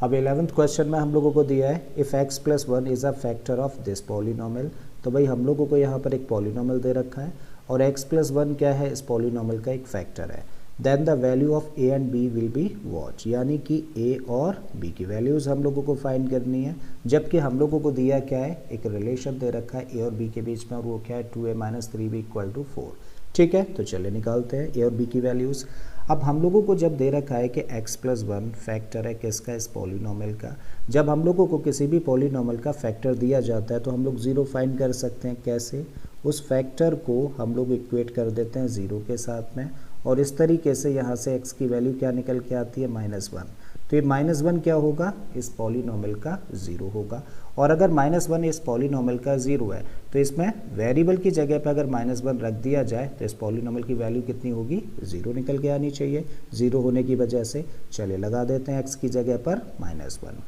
अब 11th क्वेश्चन में हम लोगों को दिया है if x + 1 is a factor of this polynomial. तो भाई हम लोगों को यहाँ पर एक पॉलिनोमियल दे रखा है और x + 1 क्या है इस पॉलिनोमियल का एक फैक्टर है। Then the value of a and b will be watch, यानी कि ए और बी की वैल्यूज़ हम लोगों को फाइंड करनी है, जबकि हम लोगों को दिया क्या है, एक रिलेशन दे रखा है ए और बी के बीच में, और वो क्या है 2a - 3b = 4। ठीक है, तो चलिए निकालते हैं ए और बी की वैल्यूज़। अब हम लोगों को जब दे रखा है कि x + 1 फैक्टर है किसका, इस पॉलिनोमियल का, जब हम लोगों को किसी भी पॉलिनोमियल का फैक्टर दिया जाता है तो हम लोग ज़ीरो फाइंड कर सकते हैं। कैसे, उस फैक्टर को हम लोग इक्वेट कर देते हैं ज़ीरो के साथ में, और इस तरीके से यहाँ से x की वैल्यू क्या निकल के आती है, -1। तो ये -1 क्या होगा, इस पॉलिनोमियल का ज़ीरो होगा। और अगर -1 इस पॉलिनोमियल का ज़ीरो है तो इसमें वेरिएबल की जगह पर अगर -1 रख दिया जाए तो इस पॉलिनोमियल की वैल्यू कितनी होगी, ज़ीरो निकल के आनी चाहिए। ज़ीरो होने की वजह से चलिए लगा देते हैं x की जगह पर -1।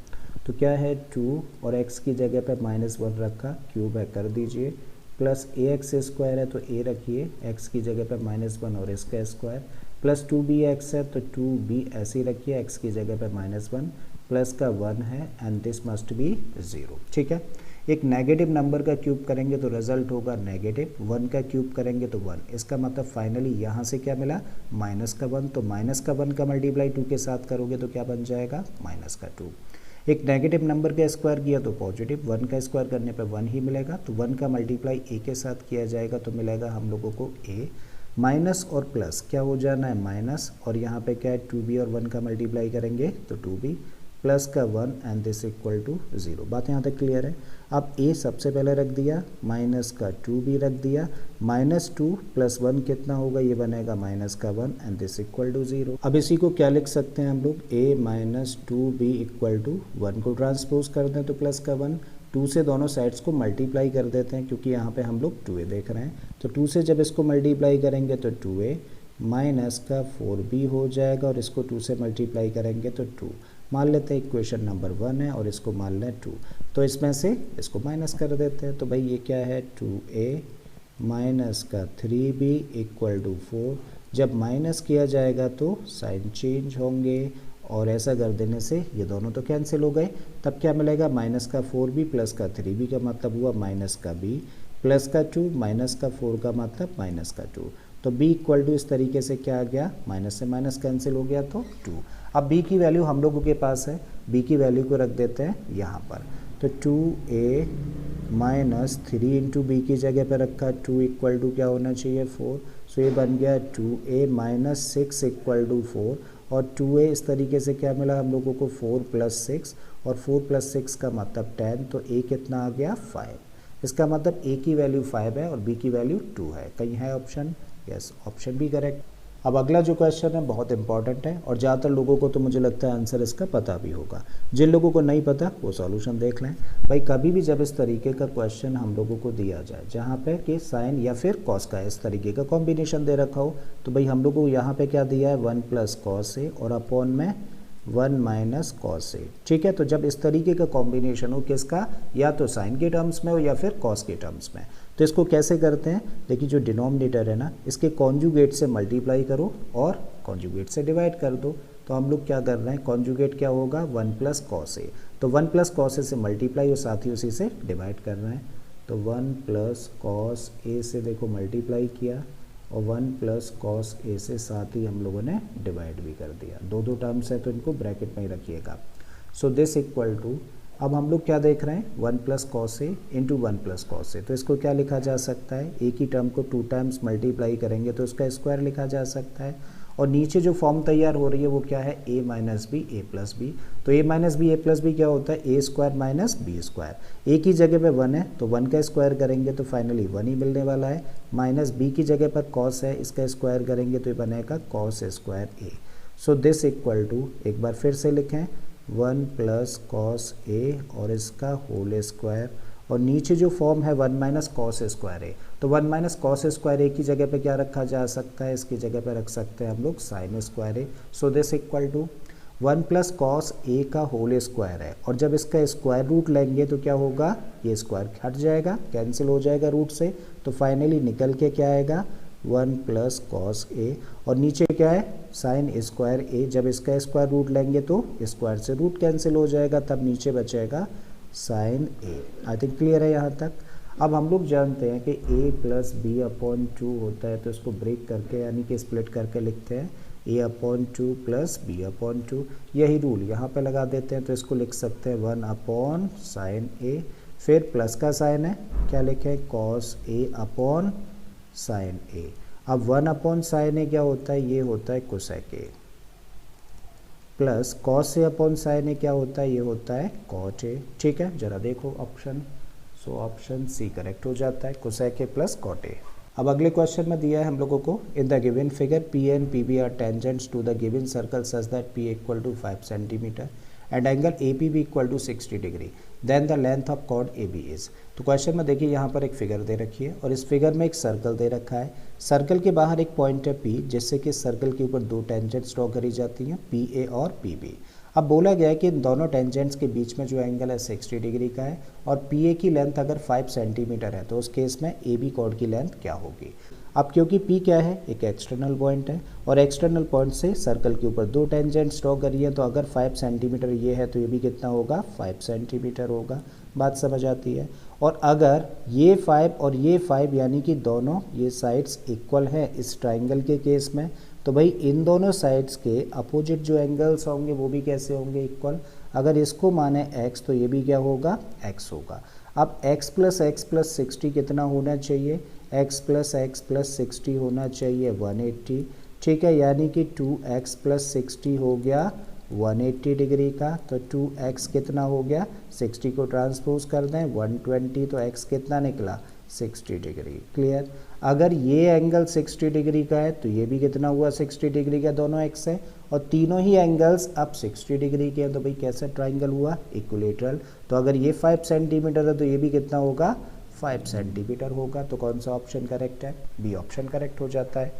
तो क्या है 2 और x की जगह पर -1 रखा, क्यूब है कर दीजिए, प्लस ax² है तो a रखिए, x की जगह पर -1 और इसका स्क्वायर, प्लस 2bx है तो 2b ऐसे ही रखिए, x की जगह पर -1 प्लस का 1 है, एंड दिस मस्ट बी 0। ठीक है, एक नेगेटिव नंबर का क्यूब करेंगे तो रिजल्ट होगा नेगेटिव, 1 का क्यूब करेंगे तो 1, इसका मतलब फाइनली यहाँ से क्या मिला, -1। तो -1 का मल्टीप्लाई 2 के साथ करोगे तो क्या बन जाएगा, -2। एक नेगेटिव नंबर का स्क्वायर किया तो पॉजिटिव, 1 का स्क्वायर करने पर 1 ही मिलेगा, तो 1 का मल्टीप्लाई a के साथ किया जाएगा तो मिलेगा हम लोगों को a, माइनस और प्लस क्या हो जाना है, माइनस, और यहाँ पे क्या है 2b और 1 का मल्टीप्लाई करेंगे तो 2b प्लस का 1 एंड दिस इक्वल टू 0। बात यहाँ तक क्लियर है। अब a सबसे पहले रख दिया, माइनस का 2b रख दिया, -2 + 1 कितना होगा, ये बनेगा -1 एंड दिस इक्वल टू 0। अब इसी को क्या लिख सकते हैं हम लोग, a - 2b = 1 को ट्रांसपोज कर दें तो प्लस का 1, 2 से दोनों साइड्स को मल्टीप्लाई कर देते हैं क्योंकि यहाँ पे हम लोग 2a देख रहे हैं, तो 2 से जब इसको मल्टीप्लाई करेंगे तो 2a माइनस का 4b हो जाएगा, और इसको 2 से मल्टीप्लाई करेंगे तो 2। मान लेते हैं इक्वेशन नंबर 1 है और इसको मान लें 2, तो इसमें से इसको माइनस कर देते हैं, तो भाई ये क्या है 2a माइनस का 3b = 4। जब माइनस किया जाएगा तो साइन चेंज होंगे, और ऐसा कर देने से ये दोनों तो कैंसिल हो गए, तब क्या मिलेगा, माइनस का 4b प्लस का 3b का मतलब हुआ माइनस का b प्लस का 2, माइनस का 4 का मतलब माइनस का 2, तो b = इस तरीके से क्या आ गया, माइनस से माइनस कैंसिल हो गया तो 2। अब b की वैल्यू हम लोगों के पास है, b की वैल्यू को रख देते हैं यहाँ पर, तो 2a - 3 इंटू b की जगह पर रखा, 2 = क्या होना चाहिए 4, सो ये बन गया 2a - 6 = 4, और 2a इस तरीके से क्या मिला हम लोगों को 4 + 6, और 4 + 6 का मतलब 10, तो a कितना आ गया 5। इसका मतलब a की वैल्यू 5 है और b की वैल्यू 2 है। कहीं है ऑप्शन, यस, ऑप्शन भी करेक्ट। अब अगला जो क्वेश्चन है बहुत इंपॉर्टेंट है, और ज़्यादातर लोगों को तो मुझे लगता है आंसर इसका पता भी होगा, जिन लोगों को नहीं पता वो सॉल्यूशन देख लें। भाई कभी भी जब इस तरीके का क्वेश्चन हम लोगों को दिया जाए जहाँ पे कि साइन या फिर कॉस का इस तरीके का कॉम्बिनेशन दे रखा हो, तो भाई हम लोगों को यहाँ पे क्या दिया है 1 + cos A और अपॉन में 1 - cos A। ठीक है, तो जब इस तरीके का कॉम्बिनेशन हो किसका, या तो साइन के टर्म्स में हो या फिर कॉस के टर्म्स में, तो इसको कैसे करते हैं, देखिए जो डिनोमिनेटर है ना इसके कॉन्जुगेट से मल्टीप्लाई करो और कॉन्जुगेट से डिवाइड कर दो। तो हम लोग क्या कर रहे हैं, कॉन्जुगेट क्या होगा 1 + cos A, तो 1 + cos A से मल्टीप्लाई और साथ ही उसी से डिवाइड कर रहे हैं, तो 1 + cos A से देखो मल्टीप्लाई किया और 1 + cos A से साथ ही हम लोगों ने डिवाइड भी कर दिया। दो टर्म्स है तो इनको ब्रैकेट में ही रखिएगा। सो दिस इक्वल टू, अब हम लोग क्या देख रहे हैं 1 + cos A into 1 + cos A, तो इसको क्या लिखा जा सकता है, एक ही टर्म को 2 टाइम्स मल्टीप्लाई करेंगे तो इसका स्क्वायर लिखा जा सकता है, और नीचे जो फॉर्म तैयार हो रही है वो क्या है a - b a + b, तो a - b a + b क्या होता है a² - b², a की जगह पे 1 है तो 1 का स्क्वायर करेंगे तो फाइनली 1 ही मिलने वाला है, माइनस b की जगह पर cos है, इसका स्क्वायर करेंगे तो ये बनेगा cos² a। So this equal to, एक बार फिर से लिखें 1 + cos A और इसका होल स्क्वायर, और नीचे जो फॉर्म है 1 - cos² A, तो 1 - cos² A की जगह पे क्या रखा जा सकता है, इसकी जगह पे रख सकते हैं हम लोग sin²। So this equal to 1 + cos A का होल स्क्वायर है, और जब इसका स्क्वायर रूट लेंगे तो क्या होगा, ये स्क्वायर हट जाएगा, कैंसिल हो जाएगा रूट से, तो फाइनली निकल के क्या आएगा 1 + cos A, और नीचे क्या है sin² A, जब इसका स्क्वायर रूट लेंगे तो स्क्वायर से रूट कैंसिल हो जाएगा, तब नीचे बचेगा sin A। I think clear है यहाँ तक। अब हम लोग जानते हैं कि a + b/2 होता है, तो इसको ब्रेक करके यानी कि स्प्लिट करके लिखते हैं a/2 प्लस b/2, यही रूल यहाँ पे लगा देते हैं। तो इसको लिख सकते हैं 1/sin a, फिर प्लस का साइन है, क्या लिखें, cos a/sin a। अब 1/sin a क्या होता है, ये होता है cosec a, plus cos a/sin a क्या होता है, ये होता है cot a। ठीक है, जरा देखो option, so option c correct हो जाता है, cosec a plus cot a। अब अगले क्वेश्चन में दिया है हम लोगों को, in the given figure P and P B are tangents to the given circle such that P equal to 5 centimetre and angle A P B equal to 60 degree, then the length of chord A B is. तो क्वेश्चन में देखिए यहाँ पर एक फिगर दे रखी है और इस फिगर में एक सर्कल दे रखा है। सर्कल के बाहर एक पॉइंट है पी, जिससे कि सर्कल के ऊपर दो टेंजेंट्स ड्रॉ करी जाती हैं, पी ए और पी बी। अब बोला गया है कि इन दोनों टेंजेंट्स के बीच में जो एंगल है 60 डिग्री का है और पी ए की लेंथ अगर 5 सेंटीमीटर है तो उस केस में ए बी कॉर्ड की लेंथ क्या होगी। अब क्योंकि P क्या है, एक एक्सटर्नल पॉइंट है और एक्सटर्नल पॉइंट से सर्कल के ऊपर दो टेंजेंट्स ड्रॉ करिए, तो अगर 5 सेंटीमीटर ये है तो ये भी कितना होगा, 5 सेंटीमीटर होगा। बात समझ आती है। और अगर ये 5 और ये 5 यानी कि दोनों ये साइड्स इक्वल है इस ट्राइंगल के केस में, तो भाई इन दोनों साइड्स के अपोजिट जो एंगल्स होंगे वो भी कैसे होंगे, इक्वल। अगर इसको माने x तो ये भी क्या होगा, x होगा। अब x प्लस 60 कितना होना चाहिए, x प्लस 60 होना चाहिए 180। ठीक है, यानी कि 2x प्लस 60 हो गया 180 डिग्री का। तो 2x कितना हो गया, 60 को ट्रांसपोज कर दें 120, तो x कितना निकला 60 डिग्री। क्लियर। अगर ये एंगल 60 डिग्री का है तो ये भी कितना हुआ 60 डिग्री का, दोनों x है और तीनों ही एंगल्स अब 60 डिग्री के हैं, तो भाई कैसा ट्राइंगल हुआ, इक्विलेटरल। तो अगर ये 5 सेंटीमीटर है तो ये भी कितना होगा, 5 सेंटीमीटर होगा। तो कौन सा ऑप्शन करेक्ट है, बी ऑप्शन करेक्ट हो जाता है।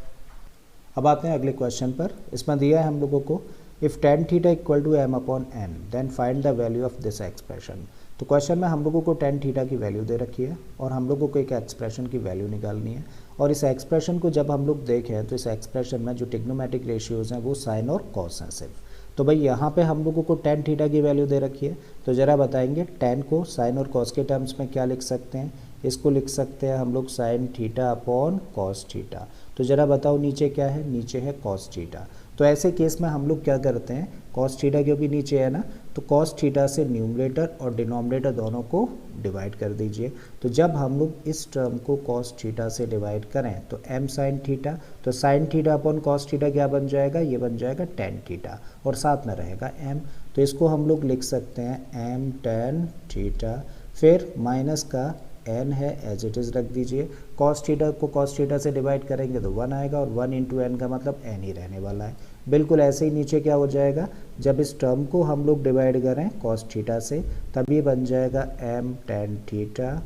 अब आते हैं अगले क्वेश्चन पर। इसमें दिया है हम लोगों को, if tan theta equal to m/n then find the value of this expression. तो क्वेश्चन में हम लोगों को tan थीटा की वैल्यू दे रखी है और हम लोगों को एक एक्सप्रेशन की वैल्यू निकालनी है। और इस एक्सप्रेशन को जब हम लोग देखें तो इस एक्सप्रेशन में जो टिग्नोमेट्रिक रेशियोज़ हैं वो साइन और कॉस हैं सिर्फ। तो भाई यहाँ पे हम लोगों को tan थीटा की वैल्यू दे रखी है, तो ज़रा बताएंगे tan को साइन और कॉस के टर्म्स में क्या लिख सकते हैं। इसको लिख सकते हैं हम लोग sine theta upon cos theta. तो ज़रा बताओ नीचे क्या है, नीचे है कॉस थीटा। तो ऐसे केस में हम लोग क्या करते हैं, कॉस थीटा क्योंकि नीचे है ना, तो कॉस थीटा से न्यूमरेटर और डिनोमिनेटर दोनों को डिवाइड कर दीजिए। तो जब हम लोग इस टर्म को कॉस थीटा से डिवाइड करें तो m साइन थीटा, तो sine theta upon cos theta क्या बन जाएगा, ये बन जाएगा tan थीटा और साथ में रहेगा m। तो इसको हम लोग लिख सकते हैं m tan थीटा, फिर माइनस का n है एज इट इज़ रख दीजिए। कॉस थीटा को कॉस थीटा से डिवाइड करेंगे तो 1 आएगा और 1 इंटू एन का मतलब n ही रहने वाला है। बिल्कुल ऐसे ही नीचे क्या हो जाएगा, जब इस टर्म को हम लोग डिवाइड करें कॉस थीटा से तब ये बन जाएगा m tan थीटा,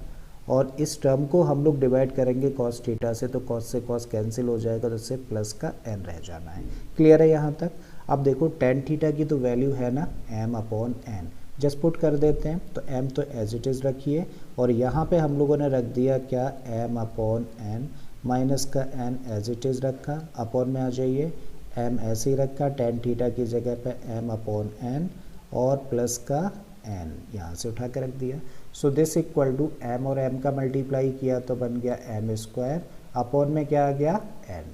और इस टर्म को हम लोग डिवाइड करेंगे कॉस थीटा से तो कॉस से कॉस कैंसिल हो जाएगा, तो इससे प्लस का n रह जाना है। क्लियर है यहाँ तक। अब देखो tan थीटा की तो वैल्यू है ना m/n, जस्ट पुट कर देते हैं। तो m तो एज इट इज़ रखिए और यहाँ पे हम लोगों ने रख दिया क्या, m/n, माइनस का n एज इट इज़ रखा, अपॉन में आ जाइए m ऐसे ही रखा, tan थीटा की जगह पे m/n और प्लस का n यहाँ से उठा के रख दिया। So this equal to m और m का मल्टीप्लाई किया तो बन गया m², अपॉन में क्या आ गया n,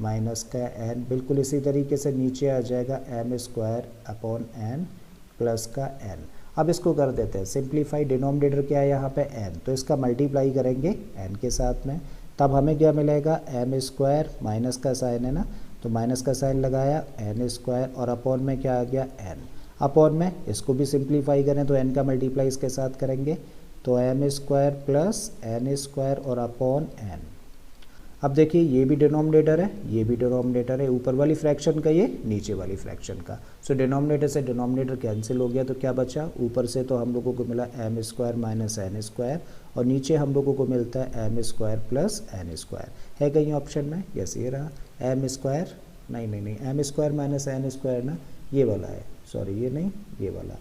माइनस का n। बिल्कुल इसी तरीके से नीचे आ जाएगा m²/n प्लस का n। अब इसको कर देते हैं सिंप्लीफाई, डिनोमिनेटर क्या है यहाँ पे n, तो इसका मल्टीप्लाई करेंगे n के साथ में, तब हमें क्या मिलेगा m², माइनस का साइन है ना, तो माइनस का साइन लगाया n² और अपॉन में क्या आ गया n। अपॉन में इसको भी सिंप्लीफाई करें तो n का मल्टीप्लाई इसके साथ करेंगे तो m² प्लस n² और अपॉन n। अब देखिए ये भी डिनोमिनेटर है, ये भी डिनोमिनेटर है, ऊपर वाली फ्रैक्शन का ये नीचे वाली फ्रैक्शन का। सो डिनोमिनेटर से डिनोमिनेटर कैंसिल हो गया तो क्या बचा, ऊपर से तो हम लोगों को मिला m² माइनस n² और नीचे हम लोगों को मिलता है m² प्लस n²। है कहीं ऑप्शन में, यस ये रहा m², नहीं m² माइनस n² ना, ये वाला है, सॉरी ये नहीं ये वाला,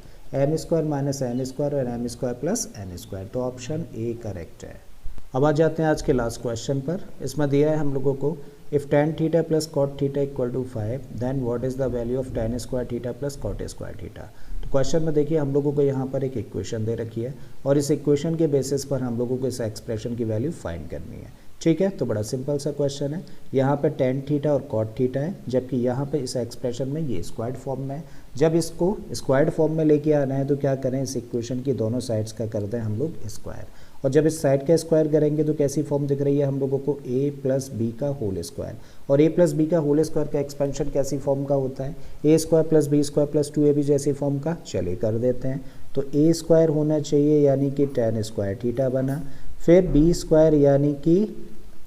m² माइनस n² और m² प्लस n², तो ऑप्शन ए करेक्ट है। अब आ जाते हैं आज के लास्ट क्वेश्चन पर। इसमें दिया है हम लोगों को, if tan theta plus cot theta equal to 5 then what is the value of tan square theta plus cot square theta. तो क्वेश्चन में देखिए हम लोगों को यहाँ पर एक इक्वेशन दे रखी है और इस इक्वेशन के बेसिस पर हम लोगों को इस एक्सप्रेशन की वैल्यू फाइंड करनी है। ठीक है, तो बड़ा सिंपल सा क्वेश्चन है। यहाँ पे टेन थीटा और कॉट थीटा है, जबकि यहाँ पे इस एक्सप्रेशन में ये स्क्वायर्ड फॉर्म में है। जब इसको स्क्वायर्ड फॉर्म में लेके आना है तो क्या करें, इस इक्वेशन की दोनों साइड्स का कर दें हम लोग स्क्वायर, और जब इस साइड का स्क्वायर करेंगे तो कैसी फॉर्म दिख रही है हम लोगों को, a प्लस बी का होल स्क्वायर। और a प्लस बी का होल स्क्वायर का एक्सपेंशन कैसी फॉर्म का होता है, a square plus b square plus 2ab जैसी फॉर्म का। चलिए कर देते हैं, तो a स्क्वायर होना चाहिए यानी कि tan स्क्वायर थीटा बना, फिर b स्क्वायर यानी कि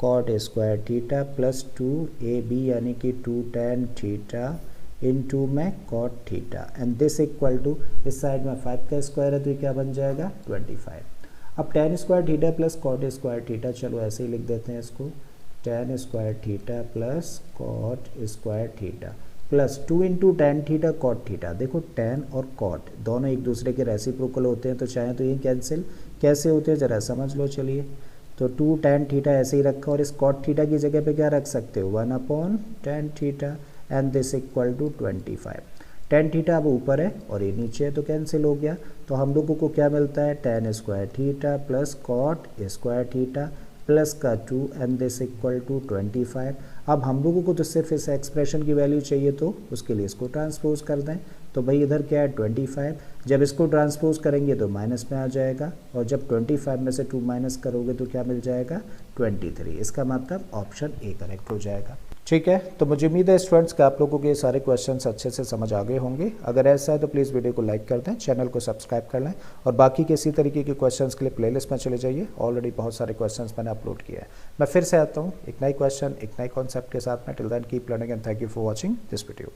cot square theta plus 2ab यानी कि 2 tan थीटा इनटू में cot theta, and this equal to इस साइड में 5 का स्क्वायर है तो ये क्या बन जाएगा 25। अब tan square theta plus cot square theta, चलो ऐसे ही लिख देते हैं इसको, tan square theta plus cot square theta plus 2 into tan theta cot theta. देखो tan और कॉट दोनों एक दूसरे के रेसिप्रोकल होते हैं, तो चाहे तो ये कैंसिल कैसे होते हैं ज़रा समझ लो। चलिए, तो 2 tan थीटा ऐसे ही रखा, और इस कॉट थीटा की जगह पे क्या रख सकते हो, 1/tan theta, and this equal to 25। tan theta अब ऊपर है और ये नीचे है तो कैंसिल हो गया, तो हम लोगों को क्या मिलता है, tan square theta plus cot square theta plus का 2 एंड दिस इक्वल टू 25। अब हम लोगों को तो सिर्फ इस एक्सप्रेशन की वैल्यू चाहिए, तो उसके लिए इसको ट्रांसपोज कर दें। तो भाई इधर क्या है 25, जब इसको ट्रांसपोज करेंगे तो माइनस में आ जाएगा, और जब 25 में से 2 माइनस करोगे तो क्या मिल जाएगा 23। इसका मतलब ऑप्शन ए करेक्ट हो जाएगा। ठीक है, तो मुझे उम्मीद है स्टूडेंट्स कि आप लोगों के ये सारे क्वेश्चंस अच्छे से समझ आ गए होंगे। अगर ऐसा है तो प्लीज़ वीडियो को लाइक कर दें, चैनल को सब्सक्राइब कर लें, और बाकी के इसी तरीके के क्वेश्चंस के लिए प्लेलिस्ट में चले जाइए। ऑलरेडी बहुत सारे क्वेश्चंस मैंने अपलोड किए हैं। मैं फिर से आता हूँ एक नई क्वेश्चन, एक नए कॉन्सेप्ट के साथ में। Till then keep learning and thank you for watching this video.